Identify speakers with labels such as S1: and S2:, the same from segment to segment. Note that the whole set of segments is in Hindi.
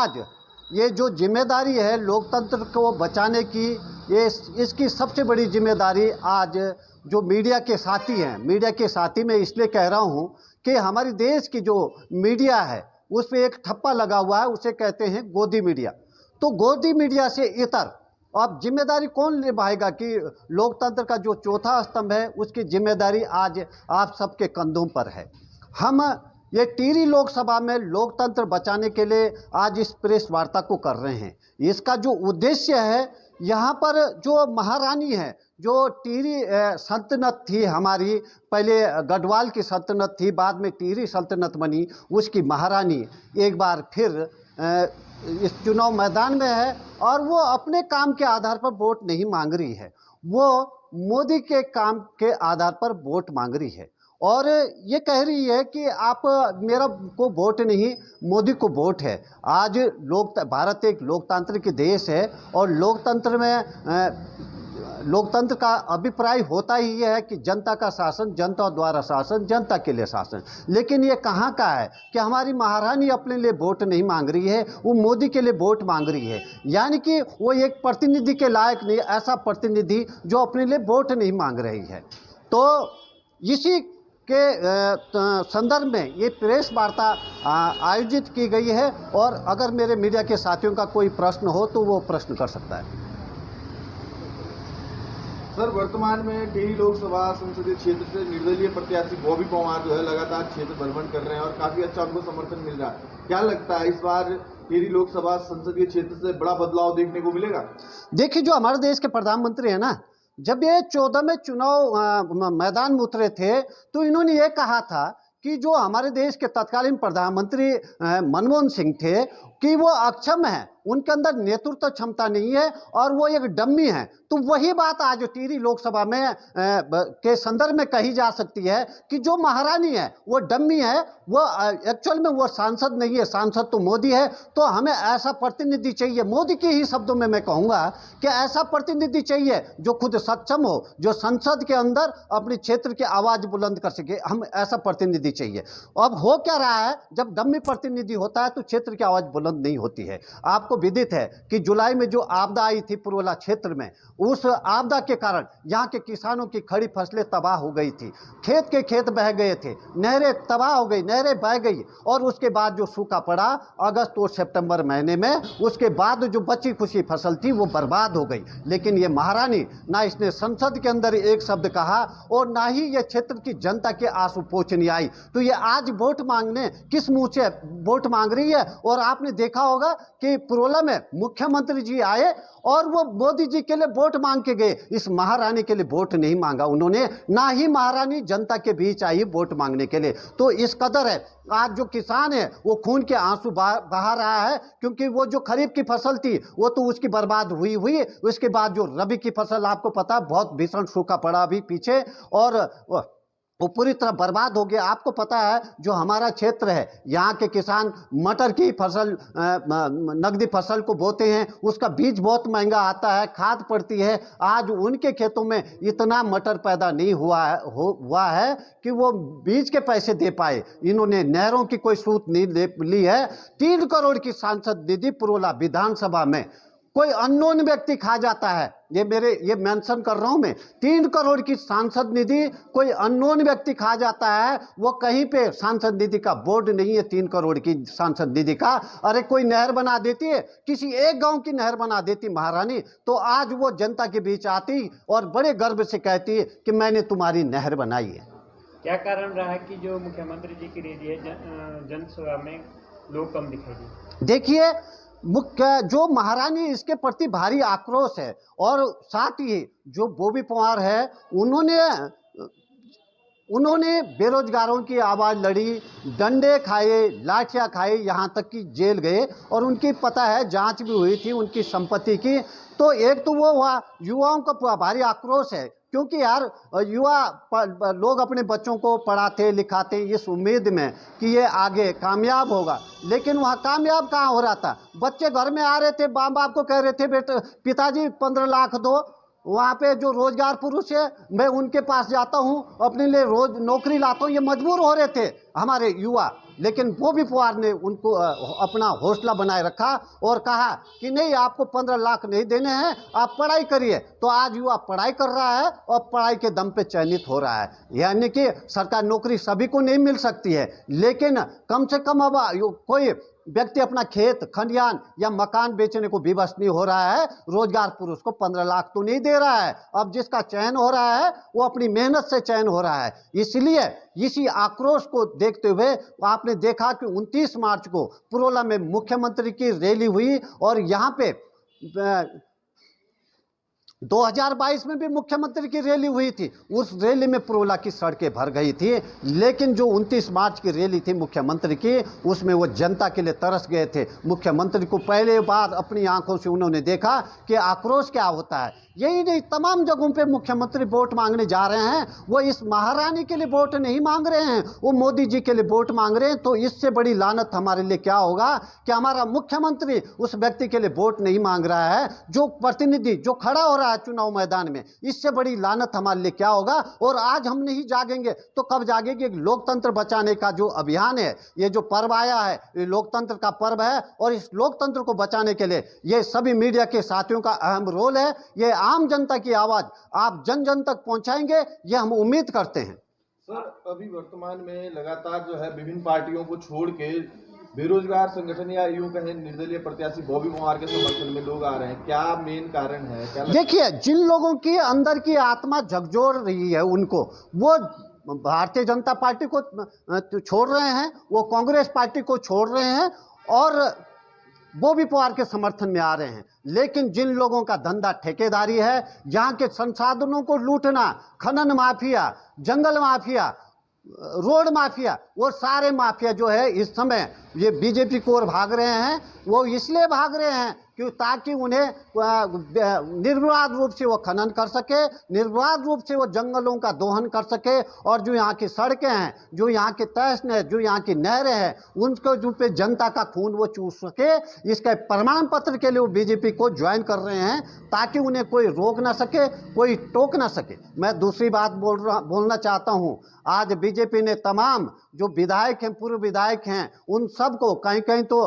S1: आज ये जो जिम्मेदारी है लोकतंत्र को बचाने की, ये इसकी सबसे बड़ी जिम्मेदारी आज जो मीडिया के साथी हैं, मीडिया के साथी मैं इसलिए कह रहा हूँ कि हमारे देश की जो मीडिया है उस पर एक ठप्पा लगा हुआ है, उसे कहते हैं गोदी मीडिया। तो गोदी मीडिया से इतर अब जिम्मेदारी कौन निभाएगा कि लोकतंत्र का जो चौथा स्तंभ है उसकी जिम्मेदारी आज आप सबके कंधों पर है। हम ये टिहरी लोकसभा में लोकतंत्र बचाने के लिए आज इस प्रेस वार्ता को कर रहे हैं। इसका जो उद्देश्य है, यहाँ पर जो महारानी है, जो टिहरी सल्तनत थी हमारी, पहले गढ़वाल की सल्तनत थी, बाद में टिहरी सल्तनत बनी, उसकी महारानी एक बार फिर इस चुनाव मैदान में है और वो अपने काम के आधार पर वोट नहीं मांग रही है, वो मोदी के काम के आधार पर वोट मांग रही है और ये कह रही है कि आप मेरा को वोट नहीं, मोदी को वोट है। आज भारत एक लोकतांत्रिक देश है और लोकतंत्र में लोकतंत्र का अभिप्राय होता ही है कि जनता का शासन, जनता द्वारा शासन, जनता के लिए शासन। लेकिन ये कहाँ का है कि हमारी महारानी अपने लिए वोट नहीं मांग रही है, वो मोदी के लिए वोट मांग रही है। यानी कि वो एक प्रतिनिधि के लायक नहीं, ऐसा प्रतिनिधि जो अपने लिए वोट नहीं मांग रही है। तो इसी के संदर्भ में ये प्रेस वार्ता आयोजित की गई है और अगर मेरे मीडिया के साथियों का कोई प्रश्न हो तो वो प्रश्न कर सकता है।
S2: सर, वर्तमान में टिहरी लोकसभा संसदीय क्षेत्र से निर्दलीय प्रत्याशी बॉबी पवार जो है लगातार क्षेत्र भ्रमण कर रहे हैं और काफी अच्छा उनको समर्थन मिल रहा है। क्या लगता है इस बार टिहरी लोकसभा संसदीय क्षेत्र से बड़ा बदलाव देखने को मिलेगा?
S1: देखिए, जो हमारे देश के प्रधानमंत्री है ना, जब ये 14 में चुनाव मैदान में उतरे थे तो इन्होंने ये कहा था कि जो हमारे देश के तत्कालीन प्रधानमंत्री मनमोहन सिंह थे कि वो अक्षम है, उनके अंदर नेतृत्व क्षमता नहीं है और वो एक डम्मी है। तो वही बात आज टिहरी लोकसभा में के संदर्भ में कही जा सकती है कि जो महारानी है वो डम्मी है, वो एक्चुअल में वो सांसद नहीं है, सांसद तो मोदी है। तो हमें ऐसा प्रतिनिधि चाहिए, मोदी के ही शब्दों में मैं कहूँगा कि ऐसा प्रतिनिधि चाहिए जो खुद सक्षम हो, जो संसद के अंदर अपने क्षेत्र की आवाज़ बुलंद कर सके। हम ऐसा प्रतिनिधि चाहिए। अब हो क्या रहा है, जब डम्मी प्रतिनिधि होता है तो क्षेत्र की आवाज़ बुलंद नहीं होती है। आपको विदित है कि जुलाई में जो आपदा आई थी पुरवला क्षेत्र में, उस आपदा के कारण यहाँ के किसानों की खड़ी फसलें तबाह हो गई थी, खेत के खेत बह गए थे, नहरें तबाह हो गई, नहरें बह गई और उसके बाद जो सूखा पड़ा अगस्त और सितंबर महीने में, उसके बाद जो बची खुशी फसल थी वो बर्बाद हो गई। लेकिन ये महारानी ना इसने संसद के अंदर एक शब्द कहा और ना ही ये क्षेत्र की जनता के आंसू पोंछनी आई। तो ये आज वोट मांगने किस मुंह से वोट मांग रही है। और आपने देखा होगा कि पुरोला में मुख्यमंत्री जी आए और वो मोदी जी के लिए वोट मांग के गए, इस महारानी के लिए वोट नहीं मांगा उन्होंने, ना ही महारानी जनता के बीच आई वोट मांगने के लिए। तो इस कदर है, आज जो किसान है वो खून के आंसू बहा रहा है, क्योंकि वो जो खरीफ की फसल थी वो तो उसकी बर्बाद हुई। उसके बाद जो रबी की फसल, आपको पता है बहुत भीषण सूखा पड़ा अभी पीछे और वो पूरी तरह बर्बाद हो गया। आपको पता है जो हमारा क्षेत्र है, यहाँ के किसान मटर की फसल, नकदी फसल को बोते हैं, उसका बीज बहुत महंगा आता है, खाद पड़ती है। आज उनके खेतों में इतना मटर पैदा नहीं हुआ है कि वो बीज के पैसे दे पाए। इन्होंने नहरों की कोई सूत नहीं ली है। 3 करोड़ की सांसद निधि पुरोला विधानसभा में कोई अननोन व्यक्ति खा जाता है। ये मेंशन कर रहा हूं मैं, 3 करोड़ की सांसद निधि कोई अननोन व्यक्ति खा जाता है। वो कहीं पे सांसद निधि का बोर्ड नहीं है 3 करोड़ की सांसद निधि का। अरे कोई नहर बना देती है, किसी एक गांव की नहर बना देती महारानी, तो आज वो जनता के बीच आती और बड़े गर्व से कहती है कि मैंने तुम्हारी नहर बनाई है।
S3: क्या कारण रहा कि जो मुख्यमंत्री जी की रैली है जनसभा में लोग कम दिखाई दिए? देखिए,
S1: मुख्य जो महारानी, इसके प्रति भारी आक्रोश है और साथ ही जो बॉबी पवार है उन्होंने बेरोजगारों की आवाज़ लड़ी, डंडे खाए, लाठियाँ खाए, यहाँ तक कि जेल गए और उनकी पता है जांच भी हुई थी उनकी संपत्ति की। तो एक तो वो हुआ, युवाओं का भारी आक्रोश है, क्योंकि यार युवा लोग अपने बच्चों को पढ़ाते लिखाते इस उम्मीद में कि ये आगे कामयाब होगा, लेकिन वहाँ कामयाब कहाँ हो रहा था। बच्चे घर में आ रहे थे, माँ बाप को कह रहे थे बेटे पिताजी 15 लाख दो, वहाँ पे जो रोजगार पुरुष है, मैं उनके पास जाता हूँ, अपने लिए रोज नौकरी लाता हूँ। ये मजबूर हो रहे थे हमारे युवा, लेकिन बॉबी पवार ने उनको अपना हौसला बनाए रखा और कहा कि नहीं, आपको 15 लाख नहीं देने हैं, आप पढ़ाई करिए। तो आज युवा पढ़ाई कर रहा है और पढ़ाई के दम पे चयनित हो रहा है। यानी कि सरकारी नौकरी सभी को नहीं मिल सकती है, लेकिन कम से कम अब कोई व्यक्ति अपना खेत खलिहान या मकान बेचने को विवश नहीं हो रहा है। रोजगार पुरुष को 15 लाख तो नहीं दे रहा है। अब जिसका चयन हो रहा है वो अपनी मेहनत से चयन हो रहा है। इसलिए इसी आक्रोश को देखते हुए आपने देखा कि 29 मार्च को पुरोला में मुख्यमंत्री की रैली हुई और यहाँ पे 2022 में भी मुख्यमंत्री की रैली हुई थी। उस रैली में पुरोला की सड़कें भर गई थी, लेकिन जो 29 मार्च की रैली थी मुख्यमंत्री की, उसमें वो जनता के लिए तरस गए थे। मुख्यमंत्री को पहले बार अपनी आंखों से उन्होंने देखा कि आक्रोश क्या होता है। यही नहीं, तमाम जगहों पे मुख्यमंत्री वोट मांगने जा रहे हैं। वो इस महारानी के लिए वोट नहीं मांग रहे हैं, वो मोदी जी के लिए वोट मांग रहे हैं। तो इससे बड़ी लानत हमारे लिए क्या होगा कि हमारा मुख्यमंत्री उस व्यक्ति के लिए वोट नहीं मांग रहा है, जो प्रतिनिधि जो खड़ा हो रहा है चुनाव मैदान में। इससे बड़ी लानत हमारे लिए क्या होगा। और आज हम नहीं जागेंगे तो कब जागेंगे। लोकतंत्र बचाने का जो अभियान है, ये जो पर्व आया है, ये लोकतंत्र का पर्व है और इस लोकतंत्र को बचाने के लिए ये सभी मीडिया के साथियों का अहम रोल है। ये आम जनता की आवाज आप जन जन तक पहुंचाएंगे, ये हम उम्मीद करते हैं।
S2: सर, अभी वर्तमान में लगातार जो है विभिन्न पार्टियों को छोड़ के बेरोजगार संगठन या यूं कहें निर्दलीय प्रत्याशी बॉबी पवार के समर्थन में लोग आ रहे हैं, क्या मेन कारण है? क्या
S1: देखिए, जिन लोगों की अंदर की आत्मा झकझोर रही है, उनको वो भारतीय जनता पार्टी को छोड़ रहे हैं, वो कांग्रेस पार्टी को छोड़ रहे हैं और बॉबी पवार के समर्थन में आ रहे हैं। लेकिन जिन लोगों का धंधा ठेकेदारी है, जहां के संसाधनों को लूटना, खनन माफिया, जंगल माफिया, रोड माफिया, वो सारे माफिया जो है इस समय ये बीजेपी की ओर भाग रहे हैं। वो इसलिए भाग रहे हैं कि ताकि उन्हें निर्विवाद रूप से वो खनन कर सके, निर्विवाद रूप से वो जंगलों का दोहन कर सके और जो यहाँ की सड़कें हैं, जो यहाँ के तहस है, जो यहाँ की नहरें हैं, उनको जो पे जनता का खून वो चूस सके, इसके प्रमाण पत्र के लिए वो बीजेपी को ज्वाइन कर रहे हैं ताकि उन्हें कोई रोक ना सके, कोई टोक ना सके। मैं दूसरी बात बोलना चाहता हूँ, आज बीजेपी ने तमाम जो विधायक हैं, पूर्व विधायक हैं, उन सबको कहीं कहीं तो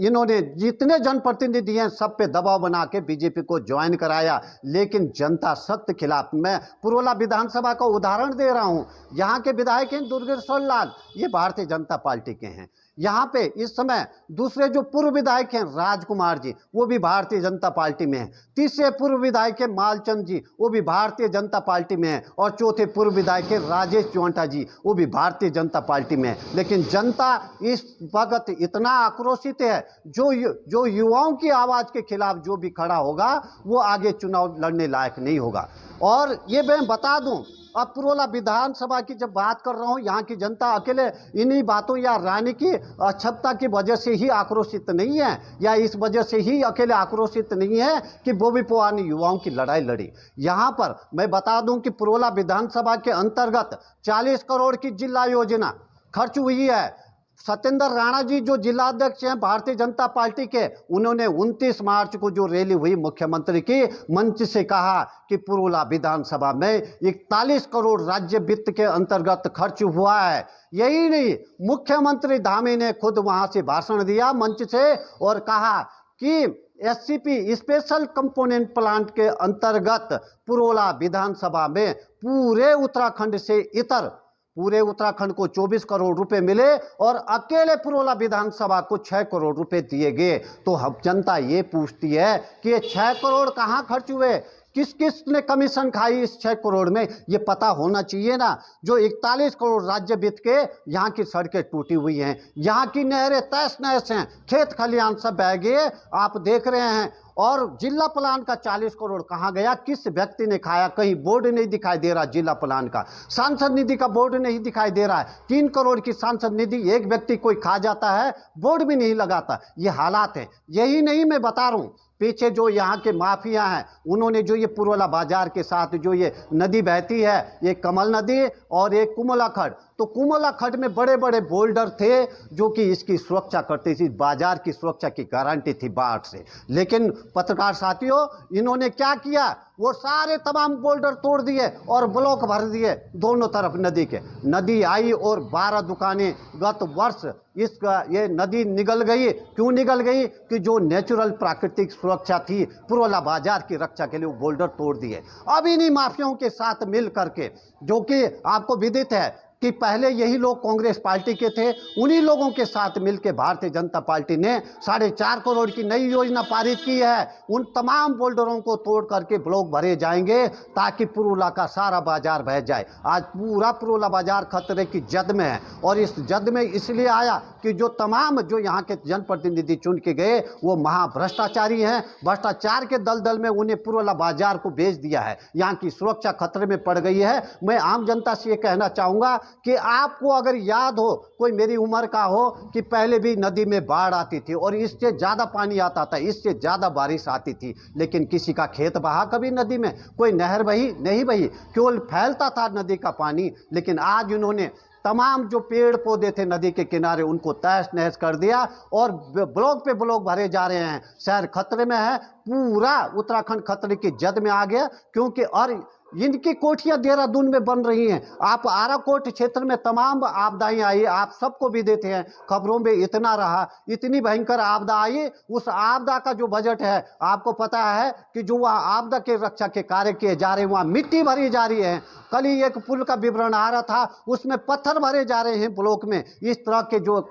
S1: इन्होंने जितने जनप्रतिनिधि हैं सब पे दबाव बना के बीजेपी को ज्वाइन कराया। लेकिन जनता सख्त खिलाफ। मैं पुरोला विधानसभा का उदाहरण दे रहा हूं। यहाँ के विधायक हैं दुर्गेश्वर लाल, ये भारतीय जनता पार्टी के हैं। यहाँ पे इस समय दूसरे जो पूर्व विधायक हैं राजकुमार जी, वो भी भारतीय जनता पार्टी में हैं। तीसरे पूर्व विधायक हैं मालचंद जी, वो भी भारतीय जनता पार्टी में हैं। और चौथे पूर्व विधायक हैं राजेश चौंटा जी, वो भी भारतीय जनता पार्टी में हैं। लेकिन जनता इस वक्त इतना आक्रोशित है, जो युवाओं की आवाज़ के खिलाफ जो भी खड़ा होगा वो आगे चुनाव लड़ने लायक नहीं होगा। और ये मैं बता दूं, अब पुरोला विधानसभा की जब बात कर रहा हूँ, यहाँ की जनता अकेले इन्हीं बातों या रानी की अक्षमता की वजह से ही आक्रोशित नहीं है, या इस वजह से ही अकेले आक्रोशित नहीं है कि बॉबी पवार ने युवाओं की लड़ाई लड़ी। यहाँ पर मैं बता दूं कि पुरोला विधानसभा के अंतर्गत 40 करोड़ की जिला योजना खर्च हुई है। सत्येंद्र राणा जी जो जिलाध्यक्ष हैं भारतीय जनता पार्टी के, उन्होंने 29 मार्च को जो रैली हुई मुख्यमंत्री की, मंच से कहा कि पुरोला विधानसभा में 41 करोड़ राज्य वित्त के अंतर्गत खर्च हुआ है। यही नहीं, मुख्यमंत्री धामी ने खुद वहां से भाषण दिया मंच से और कहा कि एससीपी स्पेशल कंपोनेंट प्लांट के अंतर्गत पुरोला विधानसभा में पूरे उत्तराखंड से इतर पूरे उत्तराखंड को 24 करोड़ रुपए मिले और अकेले पुरोला विधानसभा को 6 करोड़ रुपए दिए गए। तो हम जनता ये पूछती है कि ये 6 करोड़ कहाँ खर्च हुए, किस किस ने कमीशन खाई इस 6 करोड़ में, ये पता होना चाहिए ना। जो 41 करोड़ राज्य वित्त के, यहाँ की सड़कें टूटी हुई हैं, यहाँ की नहरें तहस नहस हैं, खेत खलिहान सब बह गए, आप देख रहे हैं। और जिला प्लान का 40 करोड़ कहाँ गया, किस व्यक्ति ने खाया, कहीं बोर्ड नहीं दिखाई दे रहा। जिला प्लान का सांसद निधि का बोर्ड नहीं दिखाई दे रहा है। 3 करोड़ की सांसद निधि एक व्यक्ति कोई खा जाता है, बोर्ड भी नहीं लगाता। ये हालात है। यही नहीं, मैं बता रहा हूँ, पीछे जो यहाँ के माफिया हैं, उन्होंने जो ये पुरोला बाजार के साथ जो ये नदी बहती है, ये कमल नदी और एक कुमला खड्ड, तो कुमला खड्ड में बड़े बड़े बोल्डर थे जो कि इसकी सुरक्षा करते थे, बाजार की सुरक्षा की गारंटी थी बाढ़ से। लेकिन पत्रकार साथियों, इन्होंने क्या किया, वो सारे तमाम बोल्डर तोड़ दिए और ब्लॉक भर दिए दोनों तरफ नदी के। नदी आई और 12 दुकानें गत वर्ष इसका ये नदी निगल गई। क्यों निगल गई? कि जो नेचुरल प्राकृतिक सुरक्षा थी पुरोला बाजार की रक्षा के लिए वो बोल्डर तोड़ दिए। अब इन्हीं माफियाओं के साथ मिल करके, जो कि आपको विदित है कि पहले यही लोग कांग्रेस पार्टी के थे, उन्हीं लोगों के साथ मिलकर भारतीय जनता पार्टी ने 4.5 करोड़ की नई योजना पारित की है। उन तमाम बोल्डरों को तोड़ करके ब्लॉक भरे जाएंगे ताकि पुरोला का सारा बाजार बह जाए। आज पूरा पुरोला बाजार खतरे की जद में है और इस जद में इसलिए आया कि जो तमाम जो यहाँ के जनप्रतिनिधि चुन के गए वो महाभ्रष्टाचारी हैं। भ्रष्टाचार के दलदल में उन्हें पुरोला बाजार को बेच दिया है। यहाँ की सुरक्षा खतरे में पड़ गई है। मैं आम जनता से ये कहना चाहूँगा कि आपको अगर याद हो, कोई मेरी उम्र का हो, कि पहले भी नदी में बाढ़ आती थी और इससे ज़्यादा पानी आता था, इससे ज़्यादा बारिश आती थी, लेकिन किसी का खेत बहा कभी नदी में? कोई नहर बही नहीं बही, केवल फैलता था नदी का पानी। लेकिन आज इन्होंने तमाम जो पेड़ पौधे थे नदी के किनारे उनको तहस नहस कर दिया और ब्लॉक पे ब्लॉक भरे जा रहे हैं। शहर खतरे में है, पूरा उत्तराखंड खतरे की जद में आ गया। क्योंकि और इनकी कोठियां देहरादून में बन रही हैं। आप आराकोट क्षेत्र में तमाम आपदाएं आई, आप सबको भी देते हैं, खबरों में इतना रहा, इतनी भयंकर आपदा आई। उस आपदा का जो बजट है आपको पता है कि जो वहाँ आपदा के रक्षा के कार्य किए जा रहे हैं वहाँ मिट्टी भरी जा रही है। कल ही एक पुल का विवरण आ रहा था, उसमें पत्थर भरे जा रहे हैं ब्लॉक में। इस तरह के जो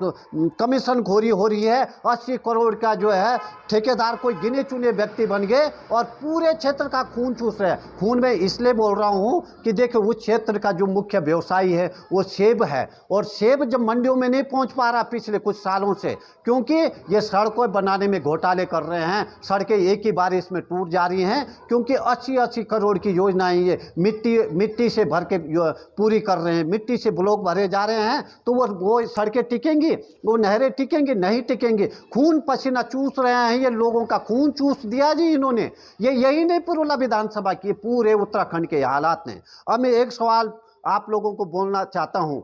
S1: कमीशन खोरी हो रही है, 80 करोड़ का जो है ठेकेदार कोई गिने चुने व्यक्ति बन गए और पूरे क्षेत्र का खून चूस रहे हैं। खून में इसलिए बोल रहा हूं कि देखो उस क्षेत्र का जो मुख्य व्यवसायी है वो सेब है और सेब जब मंडियों में नहीं पहुंच पा रहा पिछले कुछ सालों से, क्योंकि ये सड़कों बनाने में घोटाले कर रहे हैं। सड़कें एक ही बारिश में टूट जा रही हैं क्योंकि 80-80 करोड़ की योजनाएं ये मिट्टी से भर के पूरी कर रहे हैं। मिट्टी से ब्लॉक भरे जा रहे हैं तो वो सड़कें टिकेंगी, वो नहरें टिकेंगी? नहीं टिकेंगी। खून पसीना चूस रहे हैं, ये लोगों का खून चूस दिया जी इन्होंने। ये यही नहीं पुरोला विधानसभा की, पूरे उत्तराखंड के हालात ने। अब मैं एक सवाल आप लोगों को बोलना चाहता हूं।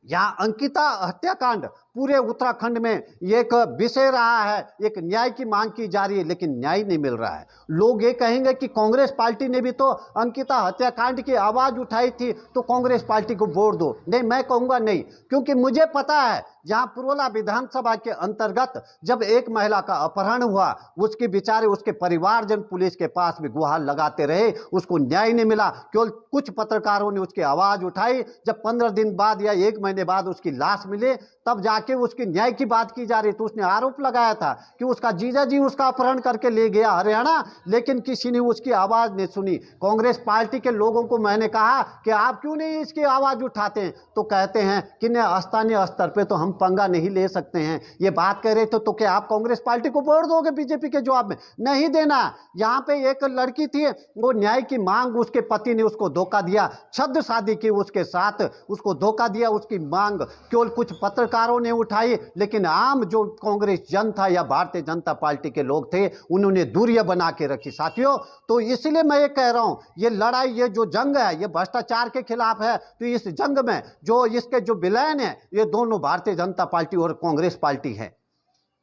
S1: यहाँ अंकिता हत्याकांड पूरे उत्तराखंड में एक विषय रहा है, एक न्याय की मांग की जा रही है, लेकिन न्याय नहीं मिल रहा है। लोग ये कहेंगे कि कांग्रेस पार्टी ने भी तो अंकिता हत्याकांड की आवाज उठाई थी तो कांग्रेस पार्टी को वोट दो। नहीं, मैं कहूँगा नहीं, क्योंकि मुझे पता है जहाँ पुरोला विधानसभा के अंतर्गत जब एक महिला का अपहरण हुआ, उसके बेचारे उसके परिवारजन पुलिस के पास भी गुहार लगाते रहे, उसको न्याय नहीं मिला। केवल कुछ पत्रकारों ने उसकी आवाज उठाई। जब 15 दिन बाद या 1 महीने बाद उसकी लाश मिले तब जाके उसके न्याय की बात की जा रही। तो उसने आरोप लगाया था कि उसका जीजा जी उसका अपहरण करके ले गया हरियाणा, लेकिन किसी ने उसकी आवाज नहीं सुनी। कांग्रेस पार्टी के लोगों को मैंने कहा कि आप क्यों नहीं इसकी आवाज उठाते हैं, तो कहते हैं कि स्थानीय स्तर पे तो हम पंगा नहीं ले सकते हैं। ये बात कह रहे थे तो क्या आप कांग्रेस पार्टी को वोट दोगे बीजेपी के जवाब में? नहीं देना। यहाँ पे एक लड़की थी, वो न्याय की मांग, उसके पति ने उसको धोखा दिया, छद्म शादी की उसके साथ, उसको धोखा दिया। उसकी मांग केवल कुछ पत्रकारों ने उठाई, लेकिन आम जो कांग्रेस जन था या भारतीय जनता पार्टी के लोग थे उन्होंने दूरियां बना के रखी। साथियों, तो इसलिए मैं ये कह रहा हूं, ये लड़ाई, ये जो जंग है, ये भ्रष्टाचार के खिलाफ है। तो इस जंग में जो इसके जो विलेन है ये दोनों भारतीय जनता पार्टी और कांग्रेस पार्टी है।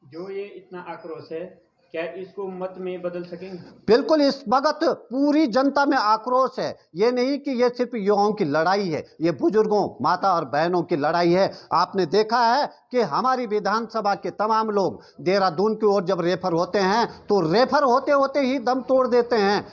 S3: जो ये इतना आक्रोश है, क्या इसको मत में बदल सकेंगे?
S1: बिल्कुल, इस वक्त पूरी जनता में आक्रोश है। ये नहीं कि ये सिर्फ युवाओं की लड़ाई है, ये बुजुर्गों, माता और बहनों की लड़ाई है। आपने देखा है कि हमारी विधानसभा के तमाम लोग देहरादून की ओर जब रेफर होते हैं तो रेफर होते होते ही दम तोड़ देते हैं,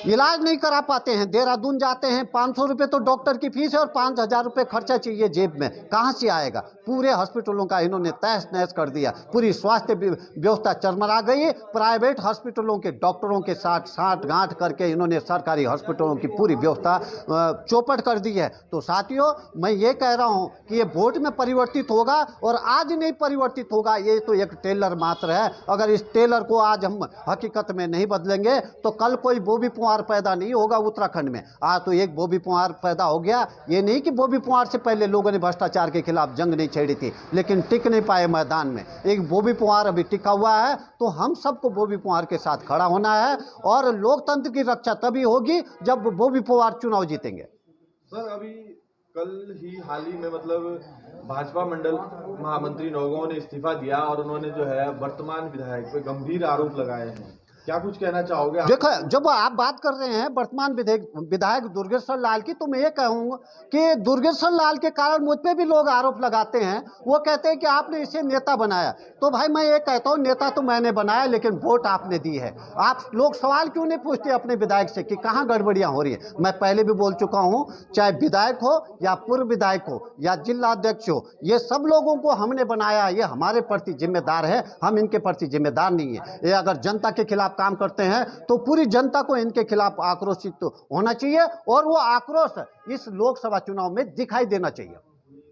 S1: इलाज नहीं करा पाते हैं। देहरादून जाते हैं, 500 रुपये तो डॉक्टर की फीस है और 5000 रुपये खर्चा चाहिए जेब में, कहाँ से आएगा? पूरे हॉस्पिटलों का इन्होंने तहस नहस कर दिया। पूरी स्वास्थ्य व्यवस्था चरमरा गई। प्राइवेट हॉस्पिटलों के डॉक्टरों के साथ साठ गांठ करके इन्होंने सरकारी हॉस्पिटलों की पूरी व्यवस्था चौपट कर दी है। तो साथियों, मैं ये कह रहा हूँ कि ये वोट में परिवर्तित होगा और आज नहीं परिवर्तित होगा। ये तो एक टेलर मात्र है। अगर इस टेलर को आज हम हकीकत में नहीं बदलेंगे तो कल कोई बॉबी पुआर पैदा नहीं होगा उत्तराखंड में। आज तो एक बॉबी पुआर पैदा हो गया। ये नहीं कि बॉबी पुआर से पहले लोगों ने भ्रष्टाचार के खिलाफ जंग नहीं छेड़ी थी, लेकिन टिक नहीं पाए मैदान में। एक बॉबी पुआर अभी टिका हुआ है, तो हम सबको बॉबी पुआर के साथ खड़ा होना है और लोकतंत्र की रक्षा तभी होगी जब बॉबी पुआर चुनाव जीतेंगे।
S2: सर, अभी कल ही हाल ही में मतलब भाजपा मंडल महामंत्री नौगांव ने इस्तीफा दिया और उन्होंने जो है वर्तमान विधायक पे गंभीर आरोप लगाए हैं। क्या कुछ कहना चाहोगे आप?
S1: देखो, जब आप बात कर रहे हैं वर्तमान विधायक दुर्गेश्वर लाल की, तो मैं ये कहूँगा कि दुर्गेश्वर लाल के कारण मुझ पे भी लोग आरोप लगाते हैं। वो कहते हैं कि आपने इसे नेता बनाया। तो भाई मैं ये कहता हूँ, नेता तो मैंने बनाया, लेकिन वोट आपने दी है। आप लोग सवाल क्यों नहीं पूछते अपने विधायक से कि कहाँ गड़बड़ियाँ हो रही है? मैं पहले भी बोल चुका हूँ, चाहे विधायक हो या पूर्व विधायक हो या जिला अध्यक्ष हो, ये सब लोगों को हमने बनाया। ये हमारे प्रति जिम्मेदार है, हम इनके प्रति जिम्मेदार नहीं है। ये अगर जनता के खिलाफ काम करते हैं तो पूरी जनता को इनके खिलाफ आक्रोशित तो होना चाहिए, और वो आक्रोश इस लोकसभा चुनाव में दिखाई देना चाहिए।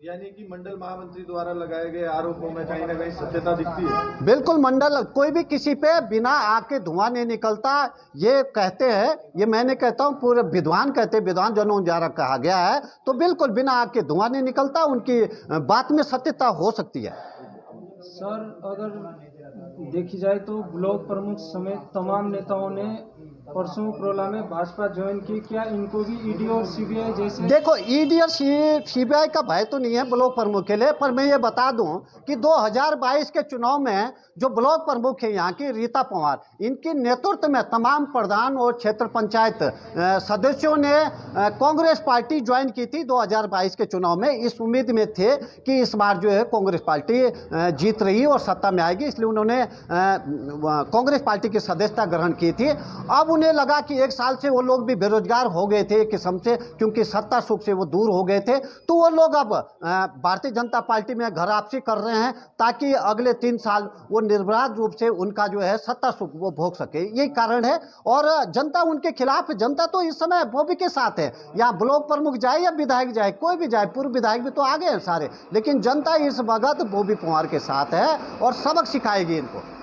S2: यानी कि मंडल महामंत्री द्वारा लगाए गए आरोपों में कहीं ना कहीं सत्यता दिखती है।
S1: बिल्कुल, मंडल कोई भी किसी पे बिना आग के धुआं नहीं निकलता, ये कहते हैं। ये मैंने कहता हूँ, पूरे विद्वान कहते हैं, विद्वान जनों द्वारा कहा गया है। तो बिल्कुल बिना आग के धुआं नहीं निकलता, उनकी बात में सत्यता हो सकती है।
S4: सर, अगर देखी जाए तो ब्लॉक प्रमुख समेत तमाम नेताओं ने परसों प्रोला में भाजपा ज्वाइन की। क्या इनको भी ईडी और सीबीआई जैसे?
S1: देखो, ईडी और सीबीआई का भय तो नहीं है ब्लॉक प्रमुख के लिए, पर मैं ये बता दूं कि 2022 के चुनाव में जो ब्लॉक प्रमुख है यहाँ की रीता पवार, इनके नेतृत्व में तमाम प्रधान और क्षेत्र पंचायत सदस्यों ने कांग्रेस पार्टी ज्वाइन की थी 2022 के चुनाव में। इस उम्मीद में थे कि इस बार जो है कांग्रेस पार्टी जीत रही और सत्ता में आएगी, इसलिए उन्होंने कांग्रेस पार्टी की सदस्यता ग्रहण की थी। अब उन्हें लगा कि एक साल से वो लोग भी बेरोजगार हो गए थे किस्म से, क्योंकि सत्ता सुख से वो दूर हो गए थे। तो वो लोग अब भारतीय जनता पार्टी में घर वापसी कर रहे हैं, ताकि अगले 3 साल वो निर्विवाद रूप से उनका जो है सत्ता सुख वो भोग सके। यही कारण है, और जनता उनके खिलाफ है। जनता तो इस समय बॉबी के साथ है, यहाँ ब्लॉक प्रमुख जाए या विधायक जाए, कोई भी जाए, पूर्व विधायक भी तो आ गए हैं सारे, लेकिन जनता इस वक्त बॉबी पवार के साथ है और सबक सिखाएगी इनको।